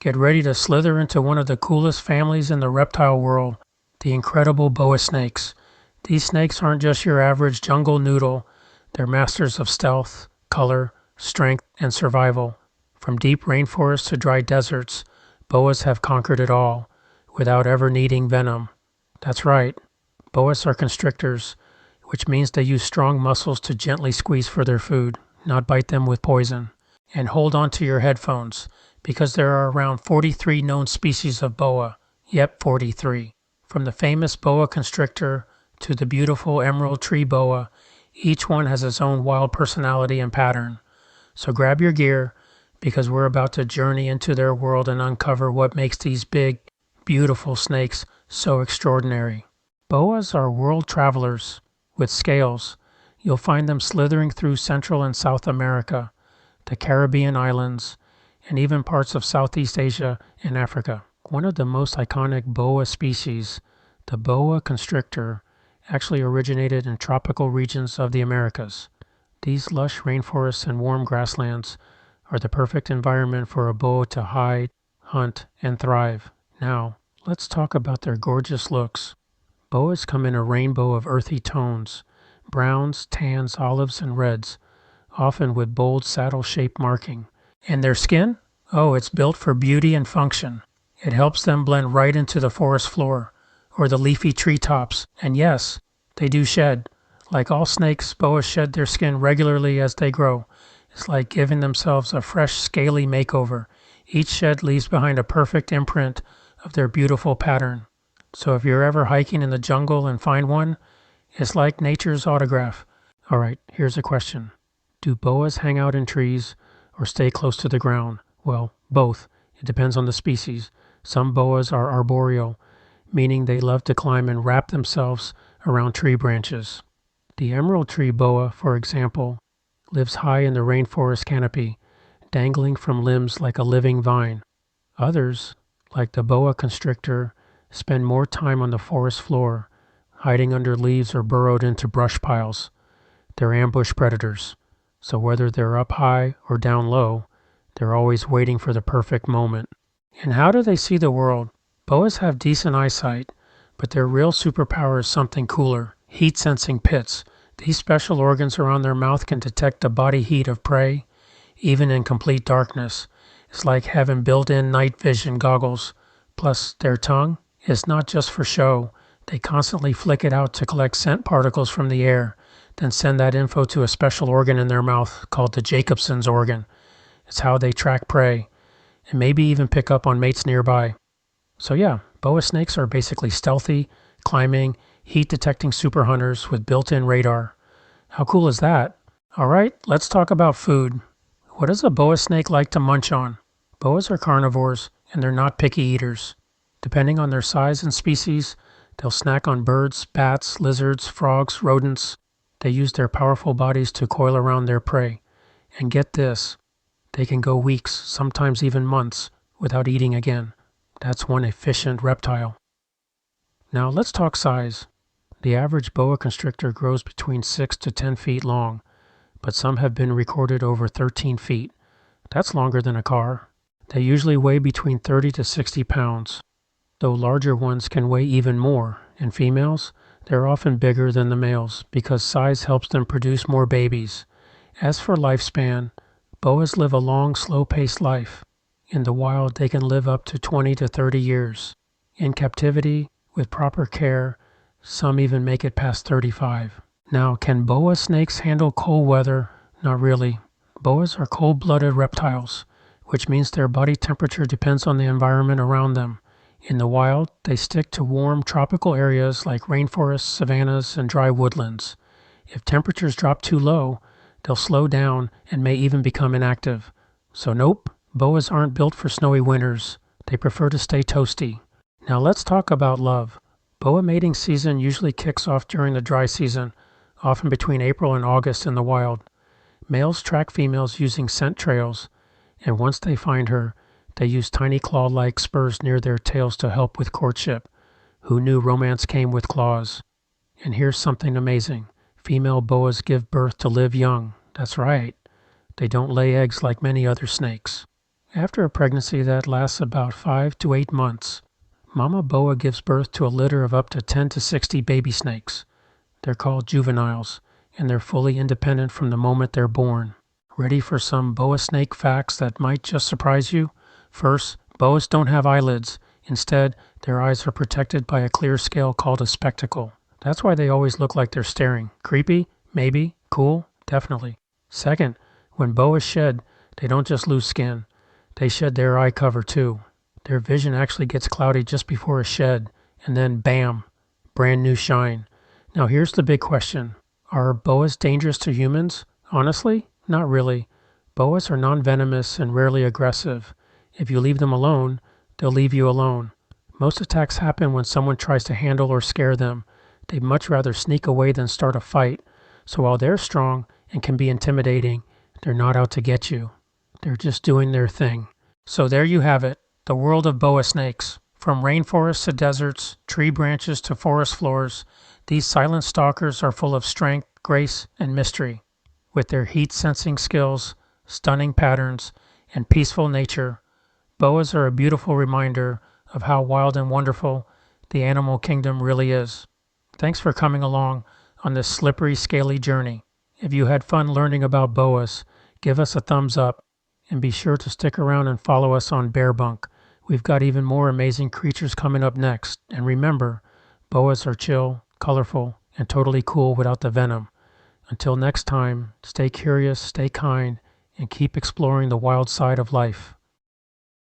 Get ready to slither into one of the coolest families in the reptile world, the incredible boa snakes. These snakes aren't just your average jungle noodle. They're masters of stealth, color, strength, and survival. From deep rainforests to dry deserts, boas have conquered it all, without ever needing venom. That's right, boas are constrictors, which means they use strong muscles to gently squeeze for their food, not bite them with poison. And hold on to your headphones, because there are around 43 known species of boa. Yep, 43. From the famous boa constrictor to the beautiful emerald tree boa, each one has its own wild personality and pattern. So grab your gear, because we're about to journey into their world and uncover what makes these big, beautiful snakes so extraordinary. Boas are world travelers with scales. You'll find them slithering through Central and South America, the Caribbean islands, and even parts of Southeast Asia and Africa. One of the most iconic boa species, the boa constrictor, actually originated in tropical regions of the Americas. These lush rainforests and warm grasslands are the perfect environment for a boa to hide, hunt, and thrive. Now, let's talk about their gorgeous looks. Boas come in a rainbow of earthy tones, browns, tans, olives, and reds, often with bold saddle-shaped marking. And their skin? Oh, it's built for beauty and function. It helps them blend right into the forest floor or the leafy treetops. And yes, they do shed. Like all snakes, boas shed their skin regularly as they grow. It's like giving themselves a fresh, scaly makeover. Each shed leaves behind a perfect imprint of their beautiful pattern. So if you're ever hiking in the jungle and find one, it's like nature's autograph. Alright, here's a question. Do boas hang out in trees or stay close to the ground? Well, both. It depends on the species. Some boas are arboreal, meaning they love to climb and wrap themselves around tree branches. The emerald tree boa, for example, lives high in the rainforest canopy, dangling from limbs like a living vine. Others, like the boa constrictor, spend more time on the forest floor, hiding under leaves or burrowed into brush piles. They're ambush predators, so whether they're up high or down low, they're always waiting for the perfect moment. And how do they see the world? Boas have decent eyesight, but their real superpower is something cooler: heat-sensing pits. These special organs around their mouth can detect the body heat of prey, even in complete darkness. It's like having built-in night vision goggles. Plus, their tongue is not just for show. They constantly flick it out to collect scent particles from the air, then send that info to a special organ in their mouth called the Jacobson's organ. It's how they track prey, and maybe even pick up on mates nearby. So yeah, boa snakes are basically stealthy, climbing, heat-detecting super hunters with built-in radar. How cool is that? Alright, let's talk about food. What does a boa snake like to munch on? Boas are carnivores, and they're not picky eaters. Depending on their size and species, they'll snack on birds, bats, lizards, frogs, rodents. They use their powerful bodies to coil around their prey. And get this, they can go weeks, sometimes even months, without eating again. That's one efficient reptile. Now let's talk size. The average boa constrictor grows between 6 to 10 feet long, but some have been recorded over 13 feet. That's longer than a car. They usually weigh between 30 to 60 pounds, though larger ones can weigh even more. In females, they're often bigger than the males because size helps them produce more babies. As for lifespan, boas live a long, slow-paced life. In the wild, they can live up to 20 to 30 years. In captivity, with proper care, some even make it past 35. Now, can boa snakes handle cold weather? Not really. Boas are cold-blooded reptiles, which means their body temperature depends on the environment around them. In the wild, they stick to warm tropical areas like rainforests, savannas, and dry woodlands. If temperatures drop too low, they'll slow down and may even become inactive. So nope, boas aren't built for snowy winters. They prefer to stay toasty. Now let's talk about love. Boa mating season usually kicks off during the dry season, often between April and August in the wild. Males track females using scent trails, and once they find her, they use tiny claw-like spurs near their tails to help with courtship. Who knew romance came with claws? And here's something amazing. Female boas give birth to live young. That's right. They don't lay eggs like many other snakes. After a pregnancy that lasts about 5 to 8 months, Mama boa gives birth to a litter of up to 10 to 60 baby snakes. They're called juveniles, and they're fully independent from the moment they're born. Ready for some boa snake facts that might just surprise you? First, boas don't have eyelids. Instead, their eyes are protected by a clear scale called a spectacle. That's why they always look like they're staring. Creepy? Maybe. Cool? Definitely. Second, when boas shed, they don't just lose skin. They shed their eye cover too. Their vision actually gets cloudy just before a shed, and then bam, brand new shine. Now here's the big question. Are boas dangerous to humans? Honestly, not really. Boas are non-venomous and rarely aggressive. If you leave them alone, they'll leave you alone. Most attacks happen when someone tries to handle or scare them. They'd much rather sneak away than start a fight. So while they're strong and can be intimidating, they're not out to get you. They're just doing their thing. So there you have it, the world of boa snakes. From rainforests to deserts, tree branches to forest floors, these silent stalkers are full of strength, grace, and mystery. With their heat-sensing skills, stunning patterns, and peaceful nature, boas are a beautiful reminder of how wild and wonderful the animal kingdom really is. Thanks for coming along on this slippery, scaly journey. If you had fun learning about boas, give us a thumbs up, and be sure to stick around and follow us on BearBunk. We've got even more amazing creatures coming up next. And remember, boas are chill, colorful, and totally cool without the venom. Until next time, stay curious, stay kind, and keep exploring the wild side of life.